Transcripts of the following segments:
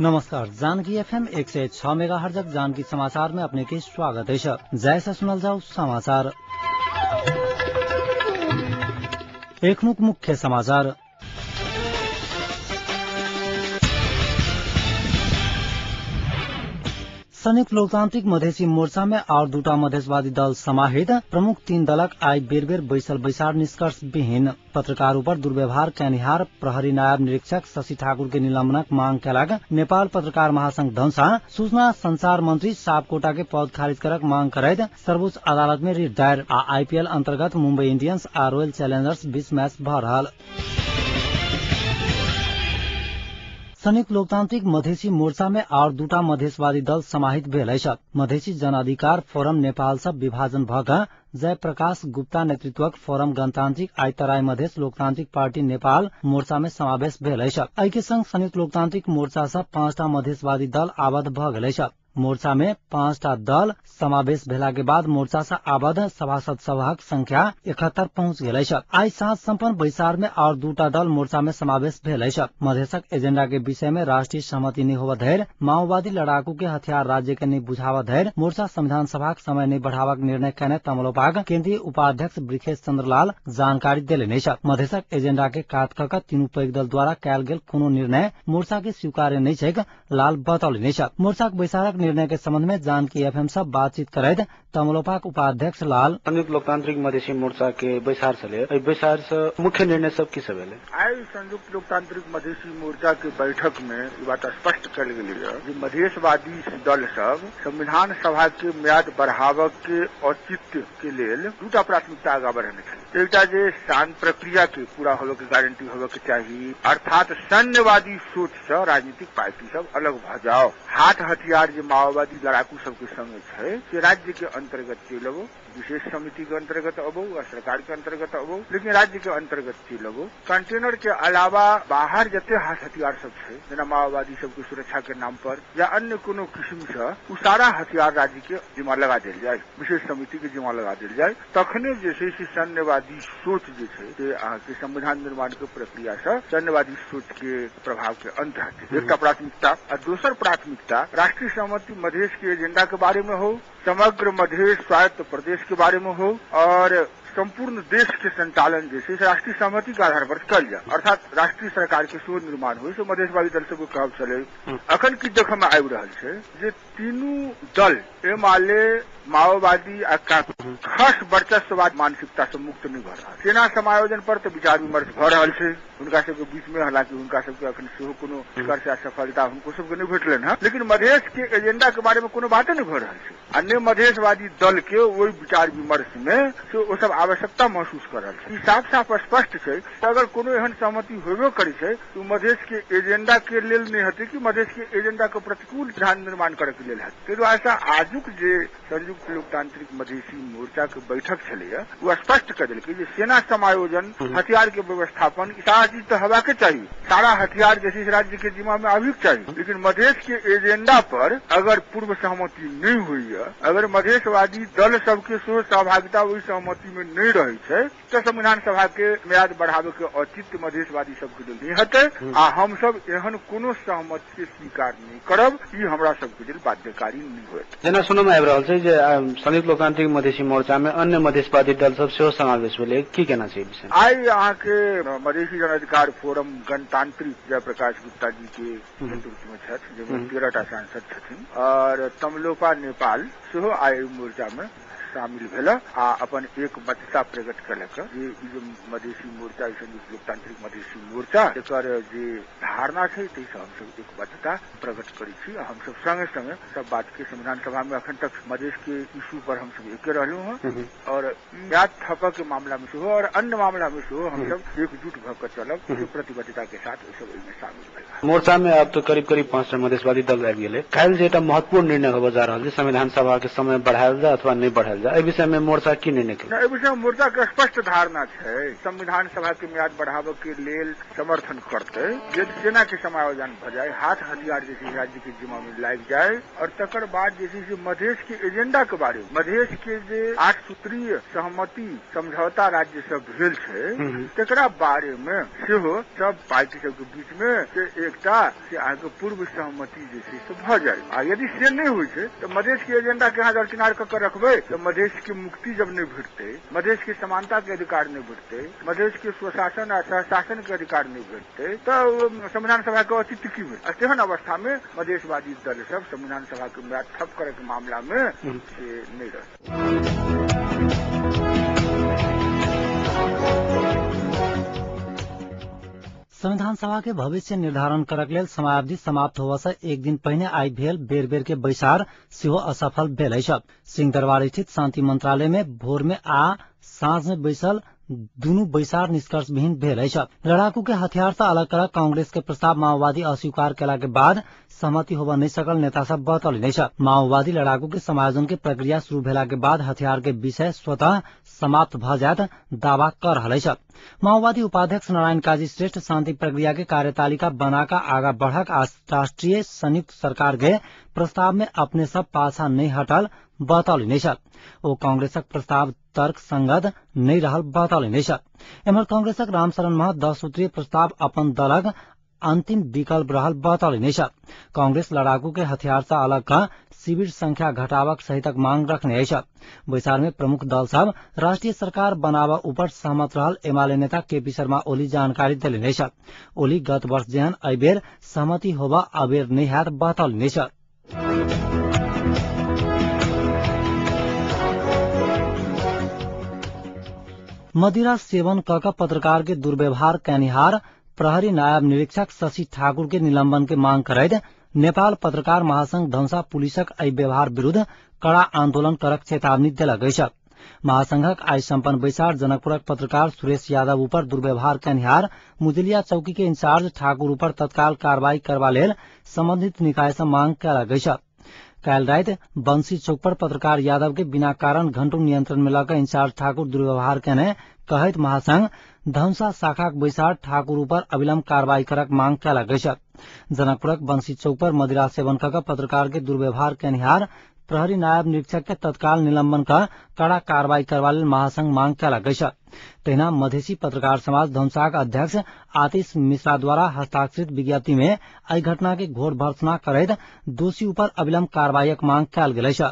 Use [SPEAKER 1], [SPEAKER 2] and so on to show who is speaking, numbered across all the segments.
[SPEAKER 1] नमस्कार। Janaki FM 106 megahertz Janaki समाचार में अपने के स्वागत है। जैसा सुनल जाऊ समाचार। एक मुख्य समाचार। संयुक्त लोकतांत्रिक मधेसी मोर्चा में और दूटा मधेसवादी दल समाहित प्रमुख 3 दलक आई बेर बैसल बैसार निष्कर्ष विहीन। पत्रकारों पर दुर्व्यवहार कैनिहार प्रहरी नायब निरीक्षक शशि ठाकुर के निलंबनक मांग कैलाग नेपाल पत्रकार महासंघ धनसा सूचना संचार मंत्री सापकोटा के पद खारिज करक मांग करैत सर्वोच्च अदालत में रिट दायर। आईपीएल अंतर्गत मुंबई इंडियंस आ रॉयल चैलेंजर्स 20 मैच भ रहल। संयुक्त लोकतांत्रिक मधेसी मोर्चा में और दूटा मधेसवादी दल समाहित भेल अछि। मधेसी जन अधिकार फोरम नेपाल सब विभाजन भक जयप्रकाश गुप्ता नेतृत्वक फोरम गणतान्त्रिक आई तराई मधेस लोकतांत्रिक पार्टी नेपाल मोर्चा में समावेश भेल अछि। एहि संग संयुक्त लोकतांत्रिक मोर्चा सब 5टा मधेसवादी दल आबद्ध भ गेल अछि। मोर्चा में 5टा दल समावेश भेला के बाद मोर्चा से आबद्ध सभासद सभक संख्या 71 पहुंच गेल अछि। आई साँझ संपन्न बैसार में और दूटा दल मोर्चा में समावेश भेल अछि। मधेसक एजेंडा के विषय में राष्ट्रीय सहमति नहीं होवा धैर माओवादी लड़ाकू के हथियार राज्य के नहीं बुझावा धैर मोर्चा संविधान सभा समय नहीं बढ़ावक निर्णय कने तमलोपाग केंद्रीय उपाध्यक्ष ब्रिखेश चंद्रलाल जानकारी देले अछि। मधेसक एजेंडा के काट क तीनू पैघ दल द्वारा कैल गेल कोनो निर्णय मोर्चा के स्वीकार्य नहीं छैक लाल बतौले अछि। मोर्चाक बैसारक निर्णय के संबंध में जानकी एफएम सब बातचीत करैत तमलोपाक उपाध्यक्ष लाल
[SPEAKER 2] संयुक्त लोकतांत्रिक मधेसी मोर्चा के बैसार चले बैसार से मुख्य निर्णय सब की सब
[SPEAKER 3] आई संयुक्त लोकतांत्रिक मधेसी मोर्चा के बैठक में ये बात स्पष्ट कल गेल जे मधेसवादी दल सब संविधान सभा के म्याद बढ़ावक के औचित्य के लेल दूटा प्राथमिकता आगा बढ़ने छै। एकटा जे शांत प्रक्रिया के पूरा होवे के गारंटी होवे के चाहिए, अर्थात सैन्यवादी सोच से राजनीतिक पार्टी सब अलग भ जाओ। हाथ हथियार जे माओवादी लड़ाकू सबके संगे छै से राज्य के अंतर्गत चलबो, विशेष समिति के अंतर्गत अबो या सरकार के अंतर्गत अबो, लेकिन राज्य के अंतर्गत चलबो। कंटेनर के अलावा बाहर जते हाथ हथियार सब छै जेना माओवादी सबके सुरक्षा के नाम पर या अन्य कोनो किस्म से उ सारा हथियार राज्य के जिम्मा लगा देल जाए, विशेष समिति के जिम्मा लगा देल जाए। तखने जे छै से सैन्यवादी सोच जे छै से अहाँके संविधान निर्माण के प्रक्रिया से सैन्यवादी सोच के प्रभाव के अंत हेतै। एकटा प्राथमिकता। और दोसर प्राथमिकता राष्ट्रीय सहमति मधेश के एजेंडा के बारे में हो, समग्र मधेश स्वायत्त प्रदेश के बारे में हो और संपूर्ण देश के संचालन जैसे राष्ट्रीय सहमति के आधार पर कल जाए, अर्थात राष्ट्रीय सरकार के शोध निर्माण हो। से मधेसवादी दल सबके कहब चले अखन की देख में आबि रहल छै जे तीनू दल एमाले माओवादी आ खास वर्चस्ववाद मानसिकता से मुक्त नहीं भ रहा। सेना समायोजन पर तो विचार विमर्श भ रहल छै उनका सबके बीच में, हालांकि उनका सबके अखन सेहो कोनो निष्कर्ष या सफलता उनको सबके नहीं भेटलन है, लेकिन मधेश के एजेंडा के बारे में कोनो बाते नहीं भ रहल छै। अन्य मधेसवादी दल के वही विचार विमर्श में से वो सब आवश्यकता महसूस कर रहल छै। साफ साफ स्पष्ट छै अगर कोनो एहन सहमति होबे करे छै तो मधेश के एजेंडा के लेल नहीं हेतै कि मधेश के एजेंडा के प्रतिकूल विधान निर्माण करे के लेल हेतै। तो ऐसा आजुक जे संयुक्त लोकतांत्रिक मधेसी मोर्चा के बैठक छलैया वो स्पष्ट कर देलकै जे सेना समायोजन, हथियार के व्यवस्थापन सारा चीज तो हेबाक के चाहिए, सारा हथियार जैसे राज्य के जिम्मा में आबि चाहिए, लेकिन मधेश के एजेंडा पर अगर पूर्व सहमति नहीं हुई है, अगर मधेसवादी दल सबके सहभागिता वही सहमति में नहीं रही है तो संविधान सभा के म्याद बढ़ावे के औचित्य मधेसवादी सबके लेल नहीं हेतै आ हम सब एहन कोनो सहमति के स्वीकार नहीं करब। ई हमरा सबके लेल बाध्यकारी नहीं होयत।
[SPEAKER 2] जेना सुनय में आबि रहल छै जे संयुक्त लोकतांत्रिक मधेसी मोर्चा में अन्य मधेसवादी दल सब सेहो समावेश भेलै, की कहना छै विषय?
[SPEAKER 3] आई अहाँ के मधेसी जन अधिकार फोरम गणतांत्रिक जयप्रकाश गुप्ता जी के नेतृत्व में छथि, जिनमें 13टा सांसद छथिन और तमलोपा नेपाल सेहो आई मोर्चा में शामिल भेला आ अपन एक मतता प्रकट कयलक जे ई मधेसी मोर्चा संयुक्त लोकतांत्रिक मधेसी मोर्चा एकर जे धारणा छै ताहिसँ हमसब एक मतता प्रकट करै छी। हमसब संगे संगे सब बात के संविधान सभा में अखन तक मधेश के इशू पर हमसब एके रहलहुँ हैं और याद थपक के मामला में सेहो और अन्य मामला में सेहो हमसब एकजुट भऽ कऽ चलब, प्रतिबद्धता के साथ ओहि सब एहिमे शामिल भेल।
[SPEAKER 2] मोर्चा में अब तो करीब करीब 5टा मधेसवादी दल आबि गेलै। काल्हि जे एकटा महत्वपूर्ण निर्णय होबऽ जा रहल छै संविधान सभा के समय बढ़ायल जाए अथवा नहीं बढ़ायल कहल जाए, एहि विषय में मोर्चा की निर्णय केलक?
[SPEAKER 3] एहि विषय में मोर्चा के स्पष्ट धारणा छै, संविधान सभा के म्याद बढ़ावे के लेल समर्थन करते, यदि सेना के समायोजन भ जाए, हाथ हथियार जैसे राज्य के जिम्मा में लाग जाए, और तकर बाद जैसे मधेश के एजेंडा के बारे में, मधेश के जे 8 सूत्रीय सहमति समझौता राज्य सब भेल छै, तकरा बारे में सेहो सब पार्टी सब के बीच में से एकटा से आगे पूर्व सहमति जैसे से भ जाए। आ यदि से नहीं हुई छै तो मधेश के एजेंडा के यहाँ दरकिनार कर रखबे तो मधेश की मुक्ति जब नहीं भेटते, मधेश की समानता के अधिकार नहीं भेटते, मधेश के स्वशासन और सहशासन के अधिकार नहीं भेटते, तो संविधान सभा के औचित्य की भेट। तेहन अवस्था में मधेशवादी दल सब संविधान सभा के म्याद ठप करे के मामला में से नहीं रह।
[SPEAKER 1] संविधान सभा के भविष्य निर्धारण करक लेल समयावधि समाप्त होवा से एक दिन पहिने आई भेल बेर बेर के बैसार सेहो असफल भेल अछि। सिंहदरबार स्थित शांति मंत्रालय में भोर में आ साँझ में बैसल दुनू बैसार निष्कर्ष विहीन भेल अछि। लड़ाकू के हथियार से अलग करक कांग्रेस के प्रस्ताव माओवादी अस्वीकार केला के बाद सहमति होबा नहीं सकल नेता सब बतौलनि अछि। माओवादी लड़ाकू के समायोजन के प्रक्रिया शुरू भेला के बाद हथियार के विषय स्वतः समाप्त भ जायत दावा कर रहल अछि। माओवादी उपाध्यक्ष नारायण काजी श्रेष्ठ शांति प्रक्रिया के कार्यतालिका बनाकर आगा बढ़क आ राष्ट्रीय संयुक्त सरकार के प्रस्ताव में अपने सब पाछा नहीं हटल बतौलनि अछि। ओ कांग्रेसक प्रस्ताव तर्क संगत नहीं रहल बतौलनि अछि। एम्हर कांग्रेसक रामशरण महत 10 सूत्रीय प्रस्ताव अपन दलक अंतिम विकल्प रहल बतौलनि अछि। कांग्रेस लड़ाकू के हथियार से अलग का शिविर संख्या घटावक सहितक मांग रखने अछि। बैसार में प्रमुख दल सब राष्ट्रीय सरकार बनावा ऊपर सहमत रहल एमाले नेता केपी शर्मा ओली जानकारी देलनि अछि। ओली गत वर्ष जेहन एहि बेर सहमति होबा अबेर नहीं हैत बतौलनि अछि। मदिरा सेवन कक पत्रकार के दुर्व्यवहार कैनिहार प्रहरी नायब निरीक्षक शशि ठाकुर के निलंबन के मांग करैत नेपाल पत्रकार महासंघ धनुषा पुलिसक एहि व्यवहार विरुद्ध कड़ा आंदोलन करक चेतावनी देलक अछि। महासंघक आई संपन्न बैसार जनकपुरक पत्रकार सुरेश यादव ऊपर दुर्व्यवहार कैनिहार मुजलिया चौकी के इंचार्ज ठाकुर ऊपर तत्काल कार्रवाई करबा लेल संबंधित निकाय से मांग कयलक अछि। काल रात बंसी चौक पर पत्रकार यादव के बिना कारण घंटों नियंत्रण में लगा इंचार्ज ठाकुर दुर्व्यवहार केने कहत महासंघ धनुषा शाखा बैसार ठाकुर ऊपर अविलंब कार्रवाई करक मांग कयलक अछि। जनकपुरक बंसी चौक पर मदिरा सेवन कक पत्रकार के दुर्व्यवहार केनिहार प्रहरी नायब निरीक्षक के तत्काल निलंबन का कड़ा कार्रवाई करबा लेल महासंघ मांग कयलक अछि। तहिना मधेसी पत्रकार समाज धनुषाक अध्यक्ष आतिश मिश्रा द्वारा हस्ताक्षरित विज्ञप्ति में एहि घटना के घोर भर्त्सना करैत दोषी ऊपर अविलंब कार्रवाईक मांग कयल गेल अछि।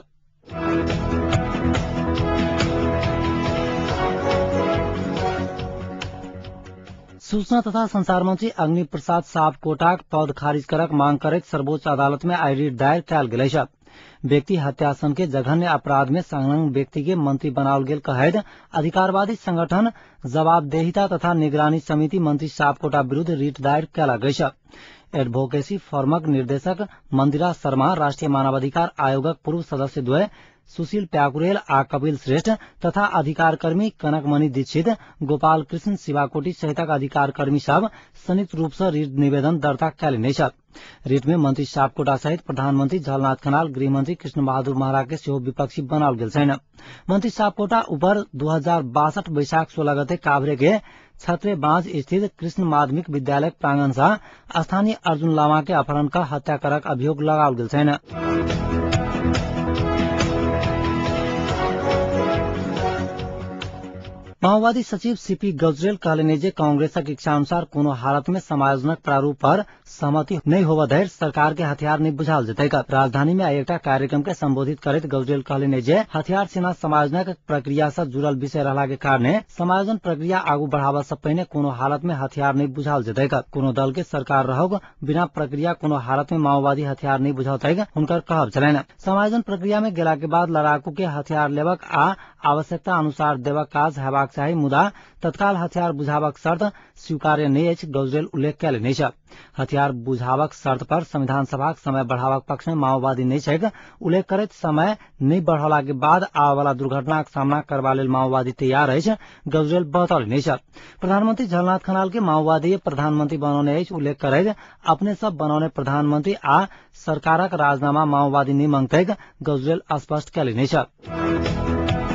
[SPEAKER 1] सूचना तथा संचार मंत्री अग्नि प्रसाद सापकोटाक पद खारिज करक मांग करैत सर्वोच्च अदालत में आई रिट दायर कयल गेल अछि। व्यक्ति हत्या सन के जघन्य अपराध में संलग्न व्यक्ति के मंत्री बनाओल गेल कहैत अधिकारवादी संगठन जवाबदेहिता तथा निगरानी समिति मंत्री सापकोटा विरुद्ध रिट दायर कयलक अछि। एडवोकेसी फोरमक निर्देशक मंदिरा शर्मा, राष्ट्रीय मानवाधिकार आयोगक पूर्व सदस्य द्वय सुशील प्याकुरेल आ कपिल श्रेष्ठ तथा अधिकार कर्मी कनकमणि दीक्षित, गोपाल कृष्ण शिवाकोटी सहितक अधिकार कर्मी सब संयुक्त रूप से रिट निवेदन दर्ता कयलनि अछि। रिट में मंत्री सापकोटा सहित प्रधानमंत्री झलनाथ खनाल, गृहमंत्री कृष्ण बहादुर महरा के सेहो विपक्षी बनाओल गेल छन्। मंत्री सापकोटा ऊपर 2062 वैशाख 16 गते काभ्रे के छत्रेबांज स्थित कृष्ण माध्यमिक विद्यालय प्रांगण से स्थानीय अर्जुन लामा के अपहरण का हत्या करक अभियोग लगाओल गेल छन्। माओवादी सचिव सीपी गजरेल कहलनि जे कांग्रेसक इच्छा अनुसार कोनो हालत में समायोजनक प्रारूप पर सहमति नहीं होवा धरि सरकार के हथियार नहीं बुझाल जेतैक। राजधानी में आई एकटा कार्यक्रम के संबोधित करैत गजरेल कहलनि जे हथियार सेना समायोजनक प्रक्रिया से जुड़ल विषय रहला के कारणे समायोजन प्रक्रिया आगू बढ़ावा से पहिने कोनो हालत में हथियार नहीं बुझाल जेतैक। कोनो दल के सरकार रहब बिना प्रक्रिया कोनो हालत में माओवादी हथियार नहीं बुझातैक हुनकर कहब छलनि। समायोजन प्रक्रिया में गेला के बाद लड़ाकू के हथियार लेबक आ आवश्यकता अनुसार देबक काज हेबाक चाही, मुदा तत्काल हथियार बुझावक शर्त स्वीकार्य नहीं अछि, गजरेल उल्लेख कयलनि अछि। हथियार बुझावक शर्त पर संविधान सभाक समय बढ़ावक पक्ष में माओवादी नहीं छैक उल्लेख करैत समय नहीं बढ़ौला के बाद आबय वाला दुर्घटनाक सामना करबा लेल माओवादी तैयार अछि, गजरेल बतौलनि अछि। प्रधानमंत्री झलनाथ खनाल के माओवादी प्रधानमंत्री बनौने अछि उल्लेख करैत अपने सब बनौने प्रधानमंत्री आ सरकारक राजनामा माओवादी नहीं मांगतैक गजरेल स्पष्ट कयलनि अछि।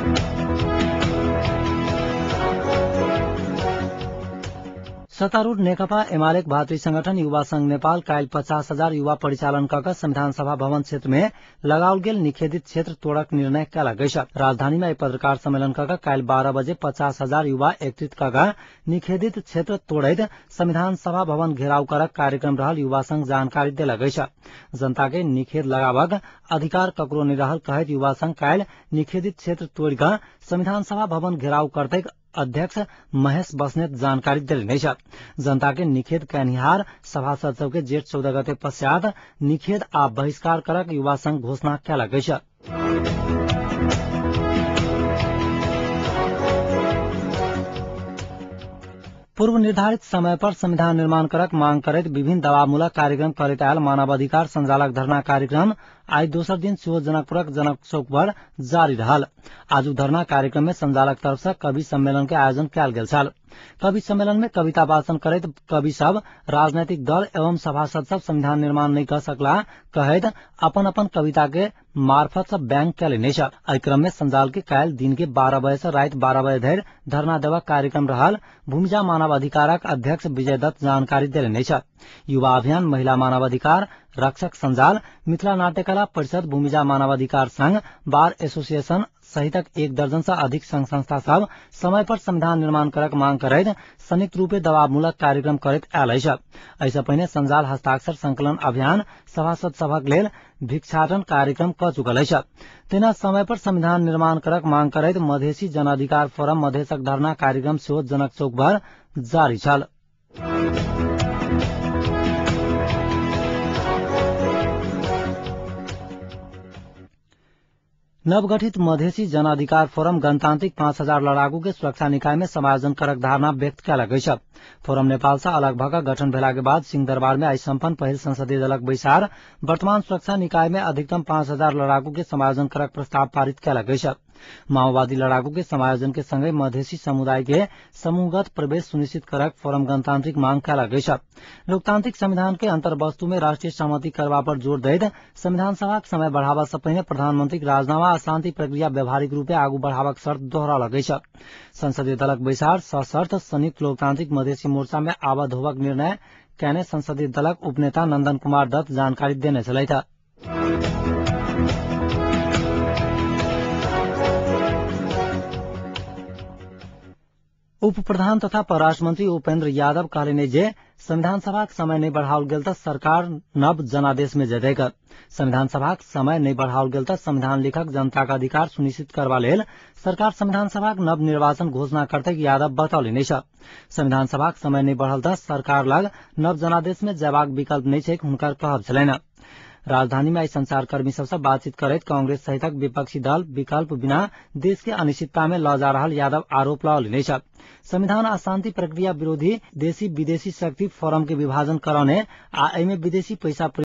[SPEAKER 1] सत्तारूढ़ नेकपा एमालेक भातृ संगठन युवा संघ नेपाल काइल 50,000 युवा परिचालन कक संविधान सभा भवन क्षेत्र में लगाओल गेल निषेधित क्षेत्र तोड़क निर्णय कला गई। राजधानी में पत्रकार सम्मेलन कक काइल 12 बजे 50,000 युवा एकत्रित कक निषेधित क्षेत्र तोड़ैत संविधान सभा भवन घेराव करक कार्यक्रम रहल युवा संघ जानकारी देला गई। जनता के निषेध लगावक अधिकार ककरो नहीं रहल कहत युवा संघ काइल निषेधित क्षेत्र तोड़ कर संविधान सभा भवन घेराव करते अध्यक्ष महेश बस्नेत जानकारी दिले। जनता के निषेध कहनिहार सभासद सबके जेठ 14 गते पश्चात निषेध आ बहिष्कार करक युवा संघ घोषणा कला गई। पूर्व निर्धारित समय पर संविधान निर्माण करक मांग करत विभिन्न दबावमूलक कार्यक्रम करत आयल मानवाधिकार संचालक धरना कार्यक्रम आज दोसर दिन सेहो जनकपुरक जनक चौक पर जारी रहल। आज धरना कार्यक्रम में संचालक तरफ से कवि सम्मेलन के आयोजन कयल गेल छल। कवि सम्मेलन में कविता वाचन करत कवि सब राजनीतिक दल एवं सभासद सब संविधान निर्माण नहीं कर सकला कहत अपन अपन कविता के मार्फत से बैंक कैले। एहि क्रम में संजाल के कायल दिन के 12 बजे से रात 12 बजे धरि धरना देवक कार्यक्रम रहल। भूमिजा मानवाधिकारक अध्यक्ष विजय दत्त जानकारी देले। युवा अभियान, महिला मानवाधिकार रक्षक संजाल, मिथिला नाट्यकला परिषद, भूमिजा मानवाधिकार संघ, बार एसोसिएशन सहितक 1 दर्जन से अधिक संघ संस्था सब समय पर संविधान निर्माण करक मांग करैत संयुक्त रूपे दबावमूलक कार्यक्रम करैत आयल। ऐसा पहिने संजाल हस्ताक्षर संकलन अभियान सभासद सभक लेल भिक्षाटन कार्यक्रम क चुकल। तेना समय पर संविधान निर्माण करक मांग करैत मधेसी जन अधिकार फोरम मधेसक धरना कार्यक्रम सेहो जनक चौक पर जारी छल। नवगठित मधेसी जन अधिकार फोरम गणतांत्रिक 5,000 लड़ाकू के सुरक्षा निकाय में समायोजन करक धारणा व्यक्त कयल गई। फोरम नेपाल से अलग भक गठन भेला के बाद सिंहदरबार में आज संपन्न पहिल संसदीय दलक बैसार वर्तमान सुरक्षा निकाय में अधिकतम 5,000 लड़ाकू के समायोजन करक प्रस्ताव पारित कयल गई। माओवादी लड़ाकू के समायोजन के संगे मधेसी समुदाय के समूहगत प्रवेश सुनिश्चित करक फोरम गणतांत्रिक मांग कयल गई। लोकतांत्रिक संविधान के अंतर्वस्तु में राष्ट्रीय सहमति करवा पर जोर दैत संविधान सभा समय बढ़ावा से पहिने प्रधानमंत्री राजीनामा आ शांति प्रक्रिया व्यावहारिक रूपे आगू बढ़ावक शर्त दोहराल गई। संसदीय दलक बैसार सशर्त संयुक्त लोकतांत्रिक मधेसी मोर्चा में आबद्ध होवक निर्णय कहने संसदीय दलक उपनेता नंदन कुमार दत्त जानकारी देने चले था। उप प्रधान तथा परराष्ट्र मंत्री उपेंद्र यादव कहले जे संविधान सभा समय नहीं बढ़ाओल गेल त सरकार नव जनादेश में जदेक। संविधान सभा समय नहीं बढ़ाओल गेल त संविधान लेखक जनता का अधिकार सुनिश्चित करवा लेल सरकार संविधान सभा नव निर्वाचन घोषणा करते यादव बतौले। संविधान सभा समय नहीं बढ़ल त सरकार लग नव जनादेश में जयबाक विकल्प नहीं छै हुनकर कहब छलैन। राजधानी में संचारकर्मी सबसे बातचीत करैत कांग्रेस सहितक विपक्षी दल विकल्प बिना देश के अनिश्चितता में ल जा रहल यादव आरोप लगौले। संविधान आ शांति प्रक्रिया विरोधी देशी विदेशी शक्ति फोरम के विभाजन कराने आ एमे विदेशी पैसा